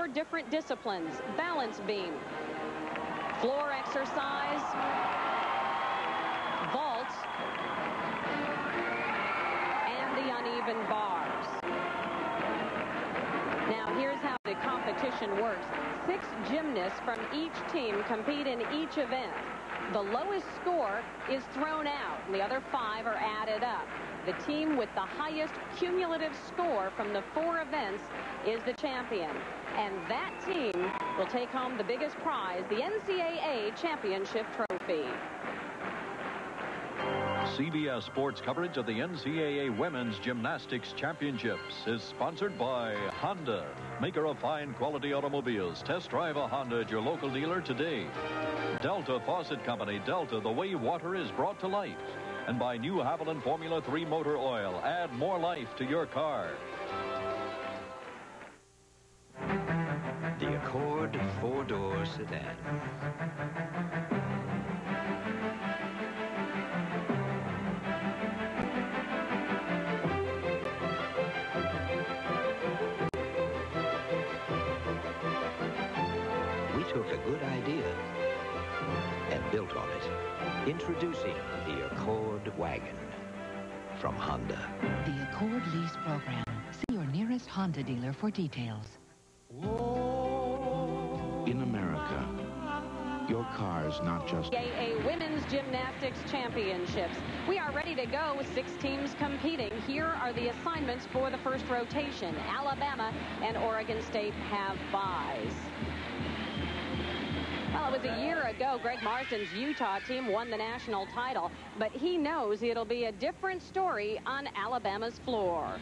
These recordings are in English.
4 different disciplines: balance beam, floor exercise, vault, and the uneven bars. Now, here's how the competition works. 6 gymnasts from each team compete in each event. The lowest score is thrown out, and the other 5 are added up. The team with the highest cumulative score from the 4 events is the champion. And that team will take home the biggest prize, the NCAA championship trophy. CBS Sports coverage of the NCAA Women's Gymnastics Championships is sponsored by Honda, maker of fine quality automobiles. Test drive a Honda at your local dealer today. Delta Faucet Company, Delta, the way water is brought to life. And by new Haviland Formula 3 motor oil. Add more life to your car. The Accord 4-door sedan. We took a good idea and built on it. Introducing the Accord Wagon from Honda. The Accord lease program. See your nearest Honda dealer for details. In America, your car's not just... NCAA Women's Gymnastics Championships. We are ready to go. 6 teams competing. Here are the assignments for the first rotation. Alabama and Oregon State have byes. Well, it was a year ago Greg Marsden's Utah team won the national title, but he knows it'll be a different story on Alabama's floor.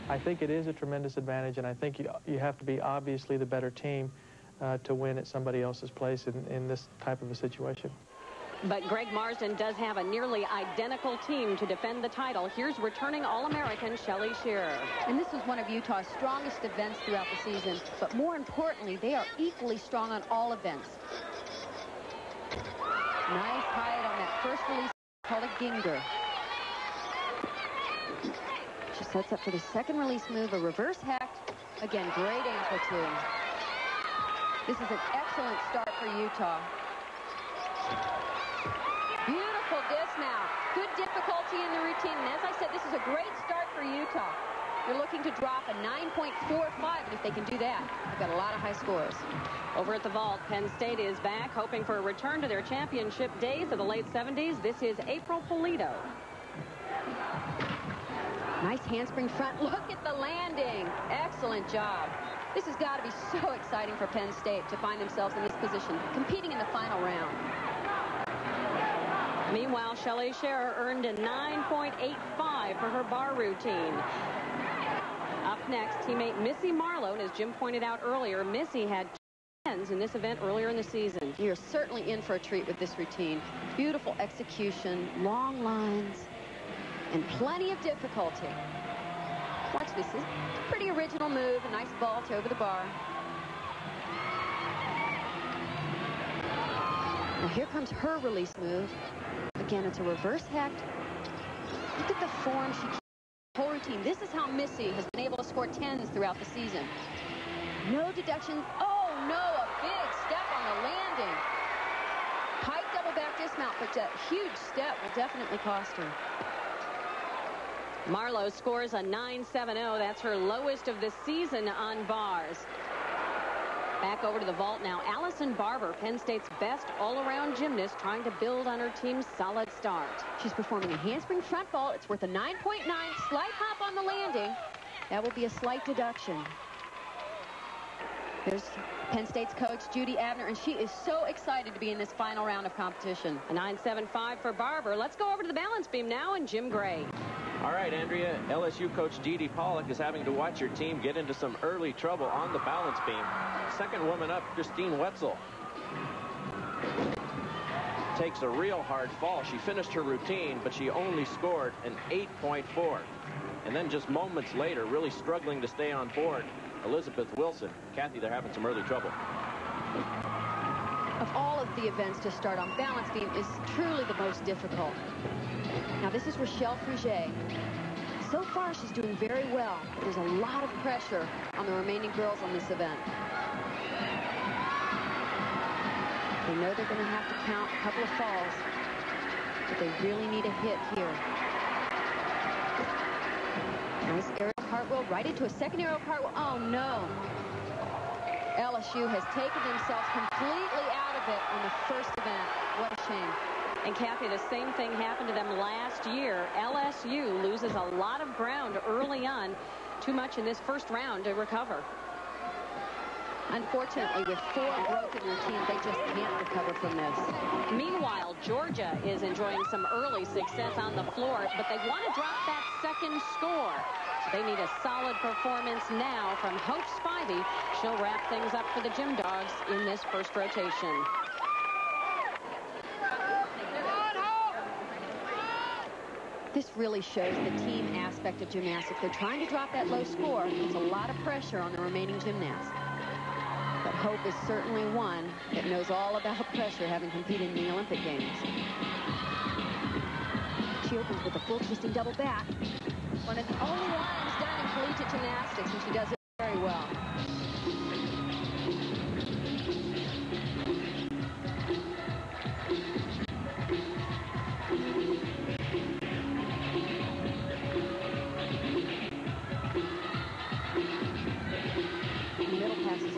I think it is a tremendous advantage, and I think you have to be obviously the better team to win at somebody else's place in this type of a situation. But Greg Marsden does have a nearly identical team to defend the title. Here's returning All-American Shelly Shearer. And this was one of Utah's strongest events throughout the season. But more importantly, they are equally strong on all events. Nice height on that first release, called a Ginger. She sets up for the second release move, a reverse hack. Again, great amplitude. This is an excellent start for Utah. Beautiful dismount. Good difficulty in the routine. And as I said, this is a great start for Utah. They're looking to drop a 9.45, and if they can do that, they've got a lot of high scores. Over at the vault, Penn State is back, hoping for a return to their championship days of the late 70s. This is April Polito. Nice handspring front. Look at the landing. Excellent job. This has got to be so exciting for Penn State to find themselves in this position, competing in the final round. Meanwhile, Shelly Shearer earned a 9.85 for her bar routine. Up next, teammate Missy Marlowe, and as Jim pointed out earlier, Missy had 10s in this event earlier in the season. You're certainly in for a treat with this routine. Beautiful execution, long lines, and plenty of difficulty. Watch this. It's a pretty original move, a nice vault over the bar. Now here comes her release move. Again, it's a reverse hack. Look at the form she keeps. Whole routine. This is how Missy has been able to score 10s throughout the season. No deductions. Oh no, a big step on the landing. Tight double back dismount, but that huge step will definitely cost her. Marlowe scores a 9.70. That's her lowest of the season on bars. Back over to the vault now. Allison Barber, Penn State's best all-around gymnast, trying to build on her team's solid start. She's performing a handspring front vault. It's worth a 9.9. Slight hop on the landing. That will be a slight deduction. There's Penn State's coach, Judy Abner, and she is so excited to be in this final round of competition. A 9.75 for Barber. Let's go over to the balance beam now, and Jim Gray. All right, Andrea, LSU coach Dee Pollock is having to watch your team get into some early trouble on the balance beam. Second woman up, Christine Wetzel, takes a real hard fall. She finished her routine, but she only scored an 8.4. And then just moments later, really struggling to stay on board, Elizabeth Wilson. Kathy, they're having some early trouble. Of all of the events to start on, balance beam is truly the most difficult. Now this is Rochelle Fruget. So far she's doing very well. There's a lot of pressure on the remaining girls on this event. They know they're going to have to count a couple of falls, but they really need a hit here. Nice aerial cartwheel right into a second aerial cartwheel. Oh, no. LSU has taken themselves completely out of it on the first event. What a shame. And Kathy, the same thing happened to them last year. LSU loses a lot of ground early on. Too much in this first round to recover. Unfortunately, with 4 broken routines, they just can't recover from this. Meanwhile, Georgia is enjoying some early success on the floor, but they want to drop that second score. They need a solid performance now from Hope Spivey. She'll wrap things up for the Gym Dogs in this first rotation. This really shows the team aspect of gymnastics. They're trying to drop that low score. It's a lot of pressure on the remaining gymnasts. But Hope is certainly one that knows all about pressure, having competed in the Olympic Games. She opens with a full twisting double back. One of the only ones done in collegiate gymnastics, and she does it very well.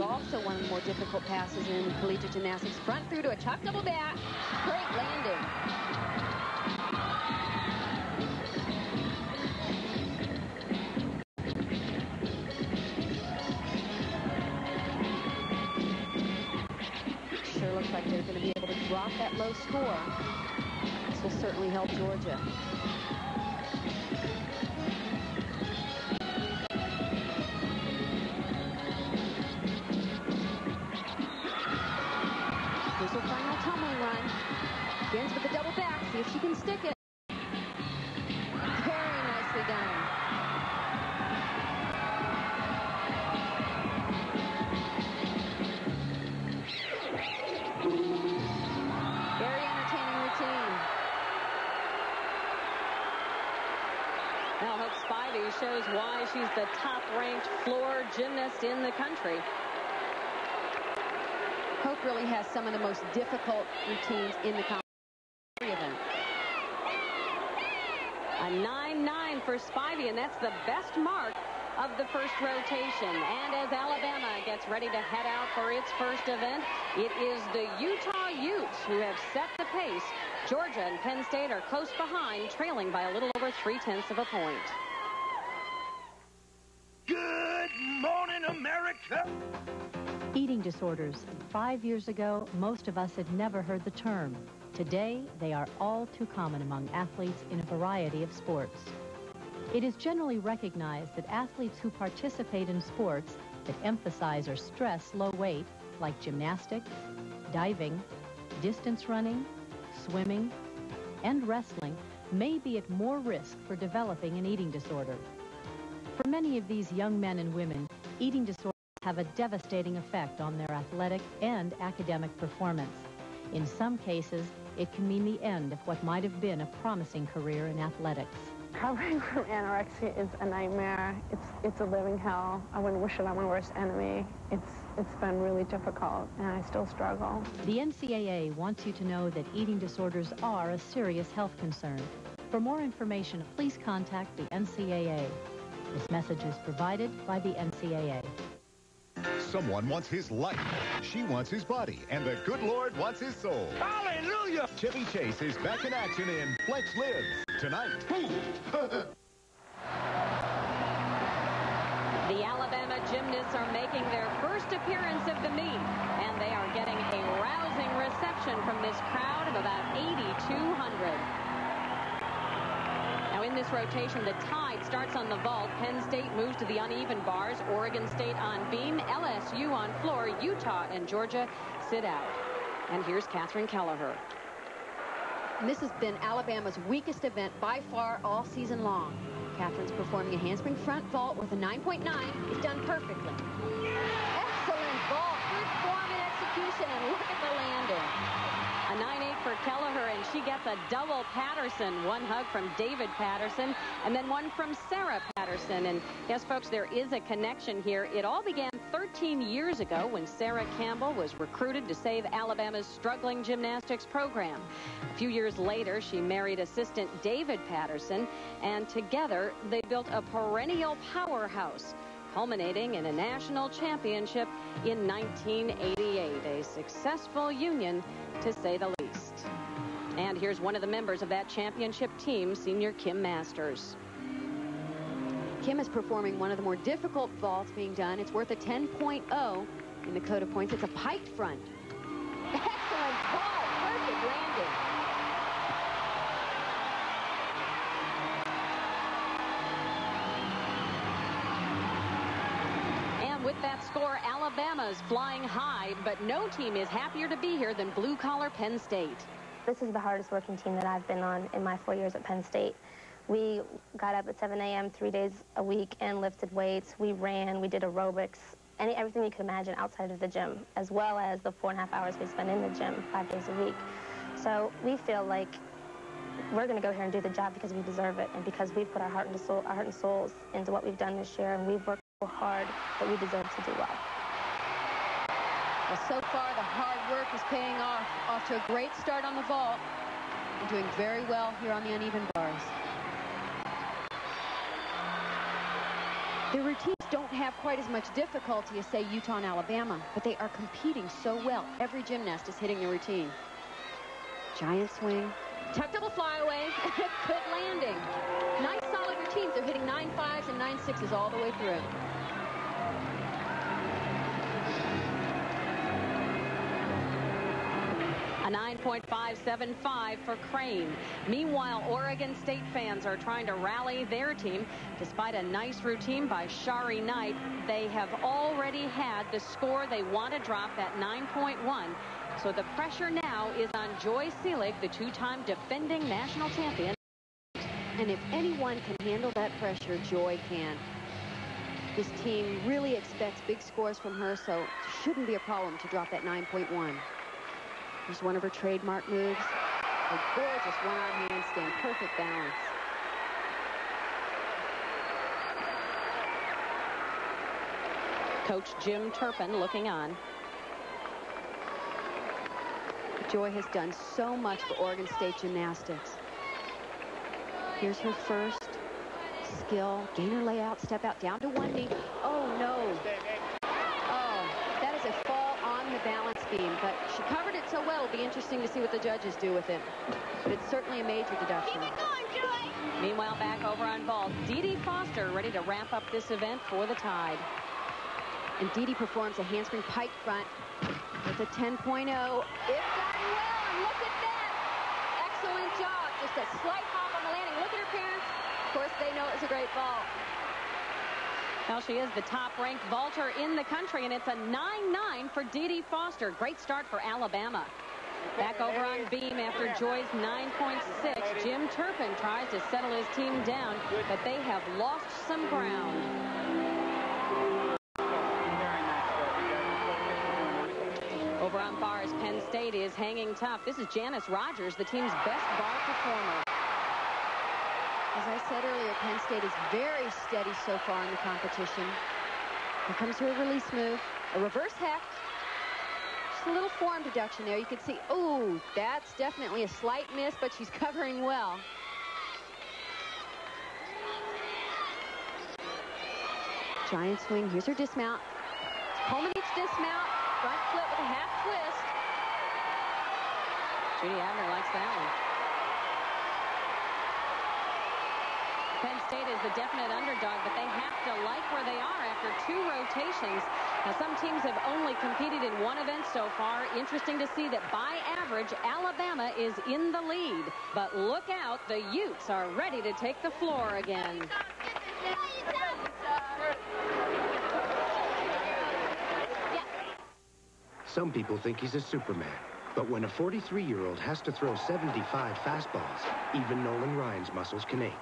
Also one of the more difficult passes in collegiate gymnastics. Front through to a chuck double back. Great landing. Sure looks like they're going to be able to drop that low score. This will certainly help Georgia. Here's her final tumbling run. Begins with the double back. See if she can stick it. Very nicely done. Very entertaining routine. Now Hope Spivey shows why she's the top-ranked floor gymnast in the country. Hope really has some of the most difficult routines in the competition event. A 9-9 for Spivey, and that's the best mark of the first rotation. And as Alabama gets ready to head out for its first event, it is the Utah Utes who have set the pace. Georgia and Penn State are close behind, trailing by a little over 0.3 of a point. Good morning, America! Eating disorders. 5 years ago, most of us had never heard the term. Today, they are all too common among athletes in a variety of sports. It is generally recognized that athletes who participate in sports that emphasize or stress low weight, like gymnastics, diving, distance running, swimming, and wrestling, may be at more risk for developing an eating disorder. For many of these young men and women, eating disorders have a devastating effect on their athletic and academic performance. In some cases, it can mean the end of what might have been a promising career in athletics. Recovering from anorexia is a nightmare. It's a living hell. I wouldn't wish it on my worst enemy. It's been really difficult, and I still struggle. The NCAA wants you to know that eating disorders are a serious health concern. For more information, please contact the NCAA. This message is provided by the NCAA. Someone wants his life, she wants his body, and the good Lord wants his soul. Hallelujah! Chevy Chase is back in action in Flex Lives tonight. The Alabama gymnasts are making their first appearance of the meet, and they are getting a rousing reception from this crowd of about 8,200. Now in this rotation, the tide starts on the vault. Penn State moves to the uneven bars. Oregon State on beam. LSU on floor. Utah and Georgia sit out. And here's Catherine Kelleher. And this has been Alabama's weakest event by far all season long. Catherine's performing a handspring front vault with a 9.9. It's done perfectly. Excellent vault. Good form and execution. And look at the landing. A 9.8 for Kelleher, and she gets a double Patterson. One hug from David Patterson and then one from Sarah Patterson. And yes, folks, there is a connection here. It all began 13 years ago when Sarah Campbell was recruited to save Alabama's struggling gymnastics program. A few years later, she married assistant David Patterson, and together they built a perennial powerhouse, culminating in a national championship in 1988, a successful union, to say the least. And here's one of the members of that championship team, senior Kim Masters. Kim is performing one of the more difficult vaults being done. It's worth a 10.0 in the code of points. It's a piked front. Excellent vault, perfect landing. With that score, Alabama's flying high, but no team is happier to be here than blue-collar Penn State. This is the hardest working team that I've been on in my 4 years at Penn State. We got up at 7 a.m. 3 days a week and lifted weights. We ran, we did aerobics, everything you could imagine outside of the gym, as well as the 4.5 hours we spend in the gym 5 days a week. So we feel like we're going to go here and do the job because we deserve it, and because we've put our heart and souls into what we've done this year, and we've worked so hard that we deserve to do well. Well, so far the hard work is paying off. Off to a great start on the vault and doing very well here on the uneven bars. The routines don't have quite as much difficulty as, say, Utah and Alabama, but they are competing so well. Every gymnast is hitting the routine. Giant swing, tuck double flyaway, good landing. Nice solid routines. They're hitting 9.5s and 9.6s all the way through. A 9.575 for Crane. Meanwhile, Oregon State fans are trying to rally their team. Despite a nice routine by Shari Knight, they have already had the score they want to drop, that 9.1. So the pressure now is on Joy Seelig, the two-time defending national champion. And if anyone can handle that pressure, Joy can. This team really expects big scores from her, so it shouldn't be a problem to drop that 9.1. Here's one of her trademark moves. A gorgeous one-arm handstand. Perfect balance. Coach Jim Turpin looking on. Joy has done so much for Oregon State gymnastics. Here's her first skill. Gainer layout, step out, down to one knee. Oh, no. Oh, that is a fall on the balance beam, but she covered it so well. It'll be interesting to see what the judges do with it. But it's certainly a major deduction. Keep it going, Joy! Meanwhile, back over on vault, Dee Foster ready to wrap up this event for the Tide. And Dee performs a handspring pike front with a 10.0. It's done well, and look at that. Excellent job. Just a slight hop on the landing. Look at her parents. Of course, they know it was a great vault. Well, she is the top-ranked vaulter in the country, and it's a 9.9 for Dee Foster. Great start for Alabama. Back over on beam after Joy's 9.6. Jim Turpin tries to settle his team down, but they have lost some ground. Over on bars, Penn State is hanging tough. This is Janice Rogers, the team's best bar performer. As I said earlier, Penn State is very steady so far in the competition. Here comes her release move. A reverse hack. Just a little form deduction there. You can see, oh, that's definitely a slight miss, but she's covering well. Giant swing. Here's her dismount. Culminates dismount. Front flip with a half twist. Judy Abner likes that one. Penn State is the definite underdog, but they have to like where they are after 2 rotations. Now, some teams have only competed in 1 event so far. Interesting to see that by average, Alabama is in the lead. But look out, the Utes are ready to take the floor again. Some people think he's a Superman. But when a 43-year-old has to throw 75 fastballs, even Nolan Ryan's muscles can ache.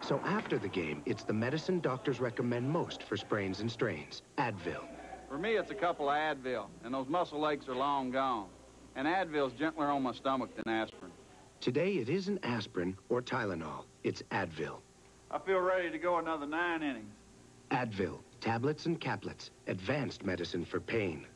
So after the game, it's the medicine doctors recommend most for sprains and strains, Advil. For me, it's a couple of Advil, and those muscle aches are long gone. And Advil's gentler on my stomach than aspirin. Today, it isn't aspirin or Tylenol. It's Advil. I feel ready to go another 9 innings. Advil, tablets and caplets, advanced medicine for pain.